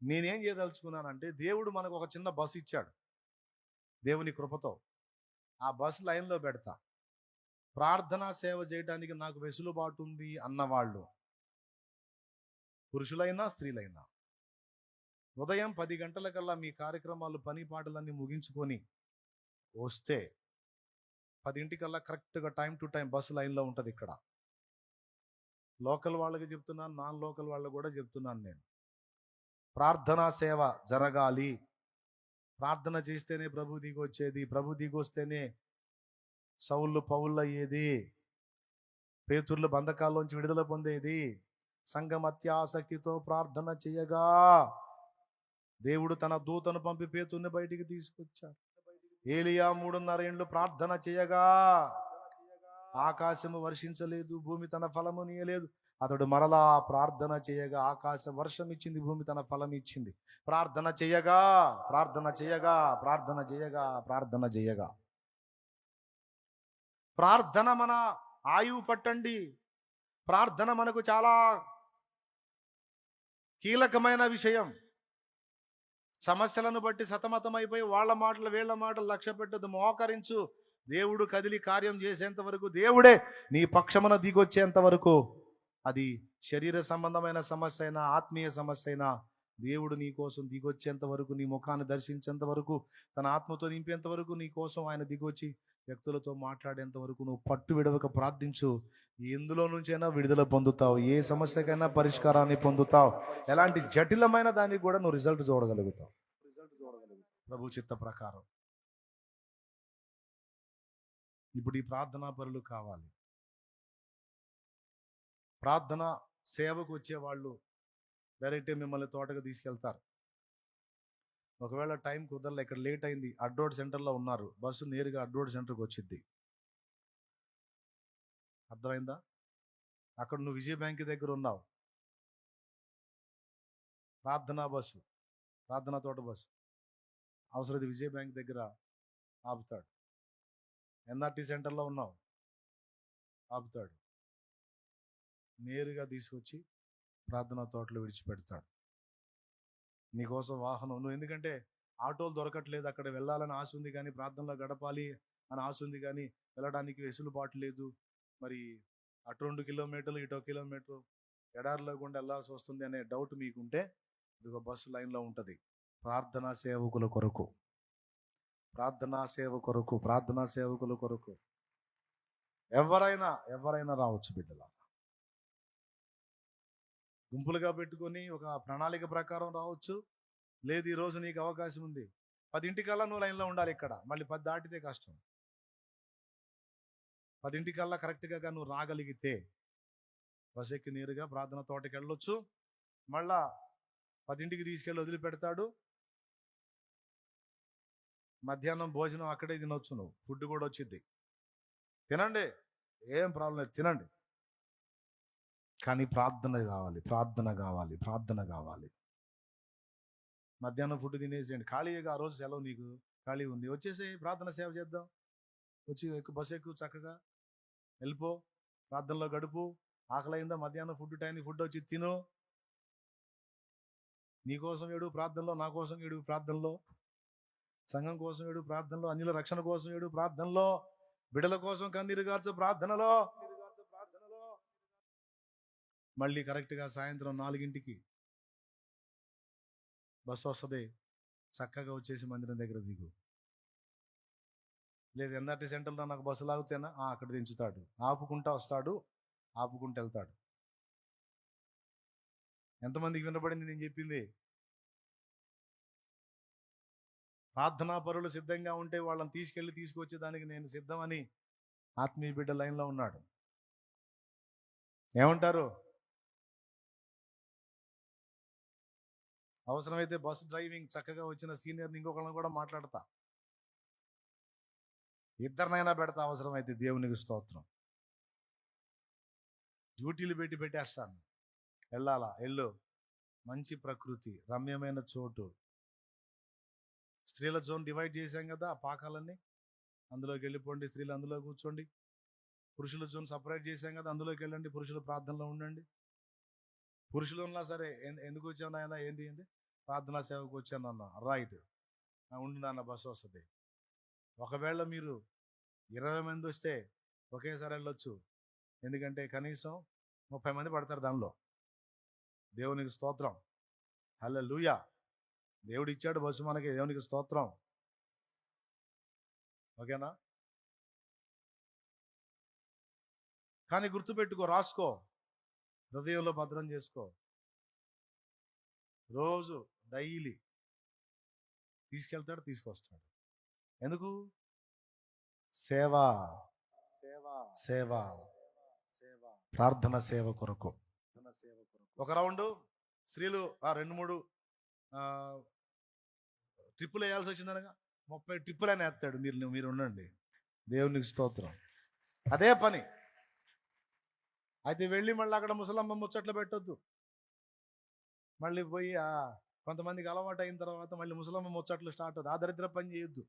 నేనేం చేయదలుచుకున్నానంటే, దేవుడు మనకు ఒక చిన్న బస్సు ఇచ్చాడు దేవుని కృపతో. ఆ బస్సు లైన్లో పెడతా. ప్రార్థనా సేవ చేయడానికి నాకు వెసులుబాటు ఉంది అన్నవాళ్ళు, పురుషులైనా స్త్రీలైనా, ఉదయం 10 గంటలకల్లా మీ కార్యక్రమాలు పని పాటలన్నీ ముగించుకొని వస్తే 10 కరెక్ట్గా టైం టు టైం బస్సు లైన్లో ఉంటుంది. ఇక్కడ లోకల్ వాళ్ళకి చెప్తున్నాను, నాన్ లోకల్ వాళ్ళకి కూడా చెప్తున్నాను. నేను ప్రార్థనా సేవ జరగాలి. ప్రార్థన చేస్తేనే ప్రభు దిగొచ్చేది, ప్రభు దిగొస్తేనే సౌళ్ళు పౌళ్ళు అయ్యేది, పేతుర్లు బంధకాల్లోంచి విడుదల పొందేది. సంఘం అత్యాసక్తితో ప్రార్థన చేయగా దేవుడు తన దూతను పంపి పేతుర్ని బయటికి తీసుకొచ్చాడు. ఏలియా 3.5 ఏండ్లు ప్రార్థన చేయగా ఆకాశము వర్షించలేదు, భూమి తన ఫలము నీయలేదు. అతడు మరలా ప్రార్థన చేయగా ఆకాశం వర్షం ఇచ్చింది, భూమి తన ఫలం ఇచ్చింది. ప్రార్థన చేయగా ప్రార్థన చేయగా ప్రార్థన చేయగా ప్రార్థన చేయగా. ప్రార్థన మన ఆయువు పట్టండి. ప్రార్థన మనకు చాలా కీలకమైన విషయం. సమస్యలను బట్టి సతమతమైపోయి వాళ్ళ మాటలు వీళ్ళ మాటలు లక్ష్య పెట్టదు. మోకరించు. దేవుడు కదిలి కార్యం చేసేంత వరకు, దేవుడే నీ పక్షమున దిగొచ్చేంత వరకు, అది శరీర సంబంధమైన సమస్య అయినా ఆత్మీయ సమస్య అయినా, దేవుడు నీ కోసం దిగొచ్చేంత వరకు, నీ ముఖాన్ని దర్శించేంత వరకు, తన ఆత్మతో నింపేంత వరకు నీ కోసం ఆయన దిగొచ్చి వ్యక్తులతో మాట్లాడేంత వరకు నువ్వు పట్టు విడవక ప్రార్థించు. ఎందులో నుంచైనా విడుదల పొందుతావు, ఏ సమస్యకైనా పరిష్కారాన్ని పొందుతావు, ఎలాంటి జటిలమైన దానికి కూడా నువ్వు రిజల్ట్ చూడగలుగుతావు ప్రభు చిత్త ప్రకారం. ఇప్పుడు ఈ ప్రార్థనా పరులు కావాలి. ప్రార్థన సేవకు వచ్చేవాళ్ళు డైరెక్టే మిమ్మల్ని తోటకు తీసుకెళ్తారు. ఒకవేళ టైం కుదరలే, ఇక్కడ లేట్ అయింది, అడ్రోడ్ సెంటర్లో ఉన్నారు, బస్సు నేరుగా అడ్రోడ్ సెంటర్కి వచ్చింది. అర్థమైందా? అక్కడ నువ్వు విజయ బ్యాంక్ దగ్గర ఉన్నావు, ప్రార్థనా బస్సు, ప్రార్థనా తోట బస్సు అవసరం విజయ బ్యాంక్ దగ్గర ఆపుతాడు. ఎన్ఆర్టీ సెంటర్లో ఉన్నావు, ఆపుతాడు, నేరుగా తీసుకొచ్చి ప్రార్థనా తోటలో విడిచిపెడతాడు. నీకోసం వాహనం, నువ్వు ఎందుకంటే ఆటోలు దొరకట్లేదు, అక్కడ వెళ్ళాలని ఆశ ఉంది కానీ, ప్రార్థనలో గడపాలి అని ఆశ ఉంది కానీ వెళ్ళడానికి వెసులుబాటు లేదు. మరి అటు 2 కిలోమీటర్లు ఇటో కిలోమీటరు ఎడారిలో గుండా వెళ్ళాల్సి వస్తుంది అనే డౌట్ మీకుంటే, ఇదిగో బస్సు లైన్లో ఉంటుంది. ప్రార్థనా సేవకుల కొరకు, ప్రార్థనా సేవ కొరకు, ప్రార్థనా సేవకుల కొరకు ఎవరైనా రావచ్చు బిడ్డలా. గుంపులుగా పెట్టుకొని ఒక ప్రణాళిక ప్రకారం రావచ్చు. లేదు ఈరోజు నీకు అవకాశం ఉంది, 10 నువ్వు లైన్లో ఉండాలి. ఇక్కడ మళ్ళీ 10 దాటితే కష్టం. 10 కరెక్ట్గా నువ్వు రాగలిగితే బస్ ఎక్కి నేరుగా ప్రార్థన తోటకి వెళ్ళొచ్చు. మళ్ళా 10 తీసుకెళ్ళి వదిలిపెడతాడు. మధ్యాహ్నం భోజనం అక్కడే తినొచ్చు, నువ్వు ఫుడ్ కూడా వచ్చింది, తినండి, ఏం ప్రాబ్లం లేదు, తినండి. కానీ ప్రార్థన కావాలి, ప్రార్థన కావాలి, ప్రార్థన కావాలి. మధ్యాహ్నం ఫుడ్ తినేసేయండి, ఖాళీగా ఆ రోజు సెలవు, నీకు ఖాళీ ఉంది, వచ్చేసి ప్రార్థన సేవ చేద్దాం. వచ్చి బస్సు ఎక్కువ, చక్కగా వెళ్ళిపో, ప్రార్థనలో గడుపు. ఆకలైందా, మధ్యాహ్నం ఫుడ్ టైంకి ఫుడ్ వచ్చి తిను. నీ కోసం ఏడు ప్రార్థనలో, నా కోసం ఏడు ప్రార్థనలో, సంఘం కోసం ఏడు ప్రార్థనలో, అన్యుల రక్షణ కోసం ఏడు ప్రార్థనలో, బిడ్డల కోసం కన్నీరు గార్చు ప్రార్థనలో. మళ్ళీ కరెక్ట్గా సాయంత్రం 4 బస్సు వస్తుంది, చక్కగా వచ్చేసి మందిరం దగ్గర దిగు. లేదు ఎన్ఆర్టీ సెంటర్లో నాకు బస్సు లాగుతేనా, అక్కడ దించుతాడు, ఆపుకుంటా వస్తాడు, ఆపుకుంటూ వెళ్తాడు. ఎంతమందికి వినపడింది నేను చెప్పింది? ప్రార్థనా పరులు సిద్ధంగా ఉంటే వాళ్ళని తీసుకొచ్చేదానికి నేను సిద్ధమని ఆత్మీయ బిడ్డ లైన్లో ఉన్నాడు. ఏమంటారు? అవసరమైతే బస్ డ్రైవింగ్ చక్కగా వచ్చిన సీనియర్ని ఇంకొకళ్ళని కూడా మాట్లాడతా, ఇద్దరినైనా పెడతా అవసరమైతే. దేవునికి స్తోత్రం. డ్యూటీలు పెట్టేస్తాను. వెళ్ళాలా, వెళ్ళు. మంచి ప్రకృతి, రమ్యమైన చోటు. స్త్రీల జోన్ డివైడ్ చేశాం కదా, ఆ పాకాలన్నీ అందులోకి వెళ్ళిపోండి, స్త్రీలు అందులో కూర్చోండి. పురుషుల జోన్ సపరేట్ చేశాం కదా, అందులోకి వెళ్ళండి, పురుషులు ప్రార్థనలో ఉండండి. పురుషులు ఉన్నా సరే, ఎందుకు వచ్చావు నాయన, ఏంటి అంటే ప్రార్థనా సేవకు వచ్చాను అన్న, రైట్, ఉండి నాన్న బస్సు వస్తుంది. ఒకవేళ మీరు 20 మంది వస్తే ఒకేసారి వెళ్ళొచ్చు, ఎందుకంటే కనీసం 30 మంది పడతారు దానిలో. దేవునికి స్తోత్రం, హల్లెలూయా. దేవుడు ఇచ్చాడు బస్సు మనకి, దేవునికి స్తోత్రం. ఓకేనా? కానీ గుర్తుపెట్టుకో, రాసుకో, హృదయంలో భద్రం చేసుకో. రోజు డైలీ తీసుకెళ్తాడు, తీసుకొస్తాడు. ఎందుకు? సేవ, సేవ, ప్రార్థన సేవ కొరకు. ఒక రౌండ్ స్త్రీలు 2-3 ట్రిప్పులు వేయాల్సి వచ్చిందనగా 30 ట్రిప్పులు అని వేస్తాడు. మీరు ఉండండి, దేవునికి స్తోత్రం. అదే పని. అయితే వెళ్ళి మళ్ళీ అక్కడ ముసలమ్మ ముచ్చట్లు పెట్టొద్దు. మళ్ళీ పోయి కొంతమందికి అలవాటు అయిన తర్వాత మళ్ళీ ముసలమ్మ ముచ్చట్లు స్టార్ట్ అవుతుంది. ఆ దరిద్ర పని చేయొద్దు.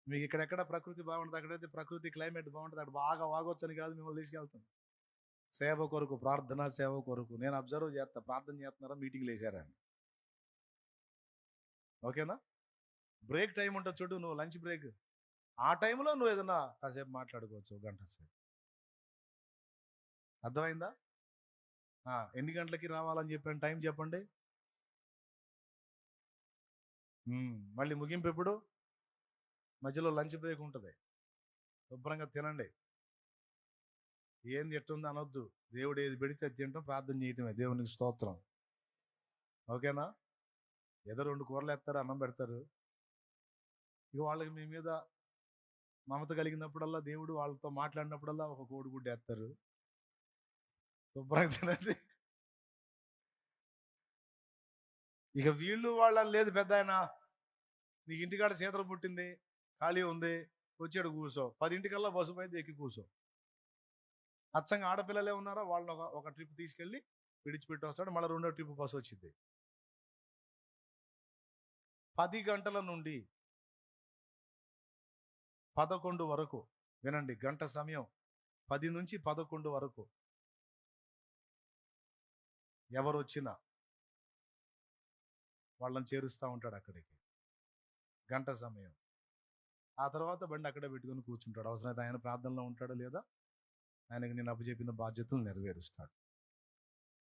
మీకు ఇక్కడెక్కడ ప్రకృతి బాగుంటుంది, అక్కడైతే ప్రకృతి క్లైమేట్ బాగుంటుంది, అక్కడ బాగా వాగొచ్చని కాదు మిమ్మల్ని తీసుకెళ్తాను. సేవ కొరకు, ప్రార్థన సేవ కొరకు. నేను అబ్జర్వ్ చేస్తా, ప్రార్థన చేస్తున్నారా, మీటింగ్లు వేసారని. ఓకేనా? బ్రేక్ టైం ఉంటుంది చూడు, నువ్వు లంచ్ బ్రేక్, ఆ టైంలో నువ్వు ఏదన్నా కాసేపు మాట్లాడుకోవచ్చు, గంట సేపు. అర్థమైందా? ఎన్ని గంటలకి రావాలని చెప్పాను, టైం చెప్పండి. మళ్ళీ ముగింపు ఎప్పుడు? మధ్యలో లంచ్ బ్రేక్ ఉంటుంది. శుభ్రంగా తినండి. ఏంది ఎట్టుంది అనొద్దు. దేవుడు ఏది పెడితే అది తింటాం, ప్రార్థన చేయటమే. దేవునికి స్తోత్రం. ఓకేనా? ఏదో 2 కూరలు ఎత్తారు, అన్నం పెడతారు. ఇక వాళ్ళకి మీ మీద మమత కలిగినప్పుడల్లా, దేవుడు వాళ్ళతో మాట్లాడినప్పుడల్లా ఒక కోడిగుడ్డు వేస్తారు. శుభ్రంగా తినండి. ఇక వీళ్ళు వాళ్ళని లేదు, పెద్ద ఆయన నీకు ఇంటికాడ శీతలు పుట్టింది, ఖాళీ ఉంది, వచ్చాడు కూర్చో, 10 బస్సు పైన ఎక్కి కూర్చో. అచ్చంగా ఆడపిల్లలే ఉన్నారా, వాళ్ళని ఒక ట్రిప్ తీసుకెళ్ళి విడిచిపెట్టి వస్తాడు. మళ్ళీ 2వ ట్రిప్ బస్సు వచ్చింది. 10 గంటల నుండి 11 వరకు వినండి, గంట సమయం. 10 నుంచి 11 వరకు ఎవరు వచ్చినా వాళ్ళని చేరుస్తూ ఉంటాడు అక్కడికి. గంట సమయం. ఆ తర్వాత బండి అక్కడే పెట్టుకొని కూర్చుంటాడు. అవసరమైతే ఆయన ప్రార్థనలో ఉంటాడు, లేదా ఆయనకి నేను అప్పచెప్పిన బాధ్యతలు నెరవేరుస్తాడు.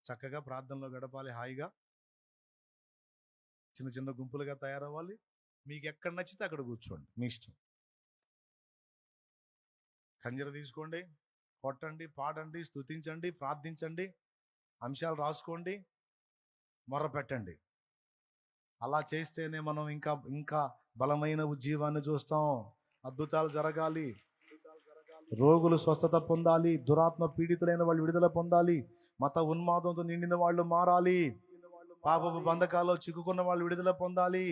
చక్కగా ప్రార్థనలో గడపాలి, హాయిగా చిన్న చిన్న గుంపులుగా తయారవ్వాలి. మీకు ఎక్కడ నచ్చితే అక్కడ కూర్చోండి, మీ ఇష్టం. కంజర తీసుకోండి, కొట్టండి, పాడండి, స్తుతించండి, ప్రార్థించండి, అంశాలు రాసుకోండి, మొర్ర పెట్టండి. అలా చేస్తేనే మనం ఇంకా ఇంకా బలమైన ఉజ్జీవాన్ని చూస్తాం. అద్భుతాలు జరగాలి, రోగులు స్వస్థత పొందాలి, దురాత్మ పీడితులైన వాళ్ళు విడుదల పొందాలి, మత ఉన్మాదంతో నిండిన వాళ్ళు మారాలి, పాపపు బంధకాల్లో చిక్కుకున్న వాళ్ళు విడుదల పొందాలి,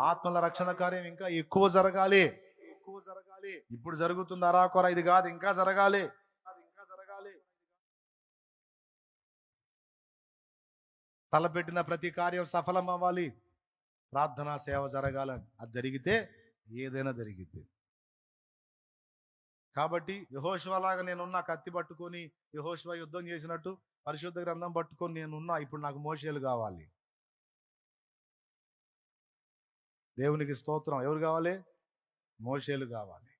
ఆత్మల రక్షణ కార్యం ఇంకా ఎక్కువ జరగాలి. ఇప్పుడు జరుగుతుంది అరాకొర, ఇది కాదు, ఇంకా జరగాలి. తలపెట్టిన ప్రతి కార్యం సఫలం అవ్వాలి, ప్రార్థనా సేవ జరగాలని. అది జరిగితే ఏదైనా జరిగిద్ది. కాబట్టి యెహోషువ లాగా నేనున్నా, కత్తి పట్టుకొని యెహోషువ యుద్ధం చేసినట్టు పరిశుద్ధ గ్రంథం పట్టుకొని నేనున్నా. ఇప్పుడు నాకు మోషేలు కావాలి. దేవునికి స్తోత్రం. ఎవరు కావాలి? మోషేలు కావాలి.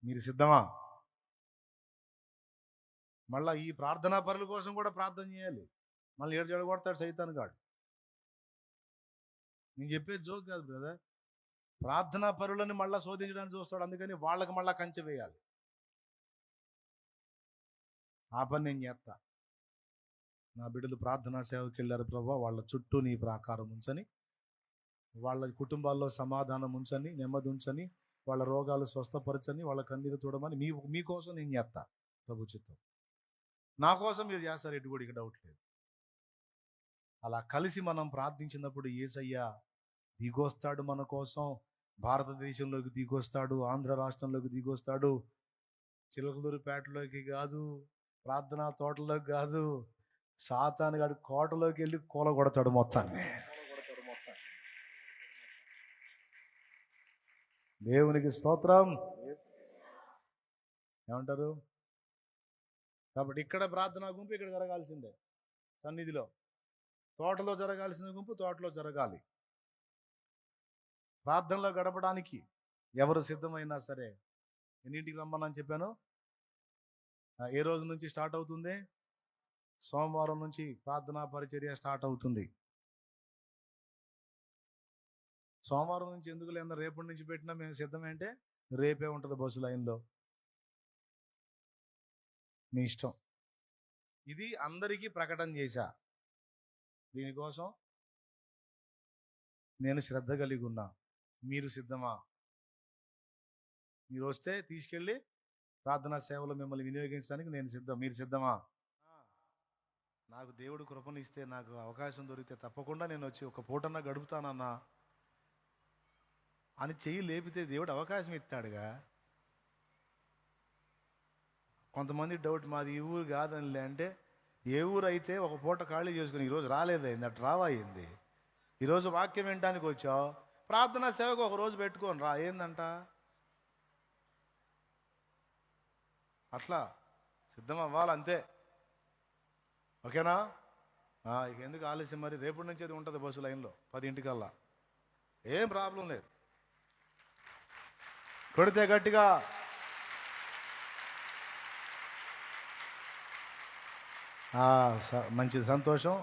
మీరు సిద్ధమా? మళ్ళా ఈ ప్రార్థనా పరుల కోసం కూడా ప్రార్థన చేయాలి. మళ్ళీ ఏడు చెడగొడతాడు సైతాను గాడు. నేను చెప్పేది జోక్ కాదు బ్రదర్. ప్రార్థనా పరులని మళ్ళా శోధించడానికి చూస్తాడు, అందుకని వాళ్ళకి మళ్ళా కంచె వేయాలి. ఆ పని నేను చేస్తా. నా బిడ్డలు ప్రార్థనా సేవకి వెళ్ళారు ప్రభా, వాళ్ళ చుట్టూ నీ ప్రాకారం ఉంచని, వాళ్ళ కుటుంబాల్లో సమాధానం ఉంచని, నెమ్మది ఉంచని, వాళ్ళ రోగాలు స్వస్థపరచని, వాళ్ళ కన్నీరు చూడమని మీకోసం నేను చేస్తా. ప్రభు చిత్తం. నా కోసం మీరు చేస్తారు, ఎటు కూడా ఇక డౌట్ లేదు. అలా కలిసి మనం ప్రార్థించినప్పుడు యేసయ్య దిగొస్తాడు మన కోసం. భారతదేశంలోకి దిగొస్తాడు, ఆంధ్ర రాష్ట్రంలోకి దిగొస్తాడు. చిలకలూరుపేటలోకి కాదు, ప్రార్థనా తోటలోకి కాదు, సాతాను గాడి కోటలోకి వెళ్ళి కూలగొడతాడు మొత్తాన్ని. దేవునికి స్తోత్రం. ఏమంటారు? కాబట్టి ఇక్కడ ప్రార్థనా గుంపు ఇక్కడ జరగాల్సిందే, సన్నిధిలో. తోటలో జరగాల్సిన గుంపు తోటలో జరగాలి. ప్రార్థనలో గడపడానికి ఎవరు సిద్ధమైనా సరే ఎన్నింటికి రమ్మని చెప్పాను? ఏ రోజు నుంచి స్టార్ట్ అవుతుంది? సోమవారం నుంచి ప్రార్థనా పరిచర్య స్టార్ట్ అవుతుంది. సోమవారం నుంచి ఎందుకు లేదా రేపటి నుంచి పెట్టినా మేము సిద్ధమే అంటే రేపే ఉంటుంది బస్సు లైన్లో. మీ ఇష్టం. ఇది అందరికీ ప్రకటన చేశా. దీనికోసం నేను శ్రద్ధ కలిగి ఉన్నా. మీరు సిద్ధమా? మీరు వస్తే తీసుకెళ్ళి ప్రార్థనా సేవలో మిమ్మల్ని వినియోగించడానికి నేను సిద్ధం. మీరు సిద్ధమా? నాకు దేవుడు కృపనిస్తే, నాకు అవకాశం దొరికితే తప్పకుండా నేను వచ్చి ఒక పూటన్నా గడుపుతానన్నా అని చెయ్యి లేపితే దేవుడు అవకాశం ఇస్తాడుగా. కొంతమంది డౌట్, మాది ఈ ఊరు కాదని అంటే, ఏ ఊరు అయితే ఒక పూట ఖాళీ చేసుకుని ఈరోజు రాలేదైంది, అటు రావాయింది. ఈరోజు వాక్యం వినడానికి వచ్చావు, ప్రార్థనా సేవకు ఒక రోజు పెట్టుకొని రా, ఏందంట? అట్లా సిద్ధం అవ్వాలి, అంతే. ఓకేనా? ఇక ఎందుకు ఆలస్యం? మరి రేపటి నుంచి అది ఉంటుంది బస్సు లైన్లో 10 ఏం ప్రాబ్లం లేదు. కొడితే గట్టిగా మంచిది, సంతోషం.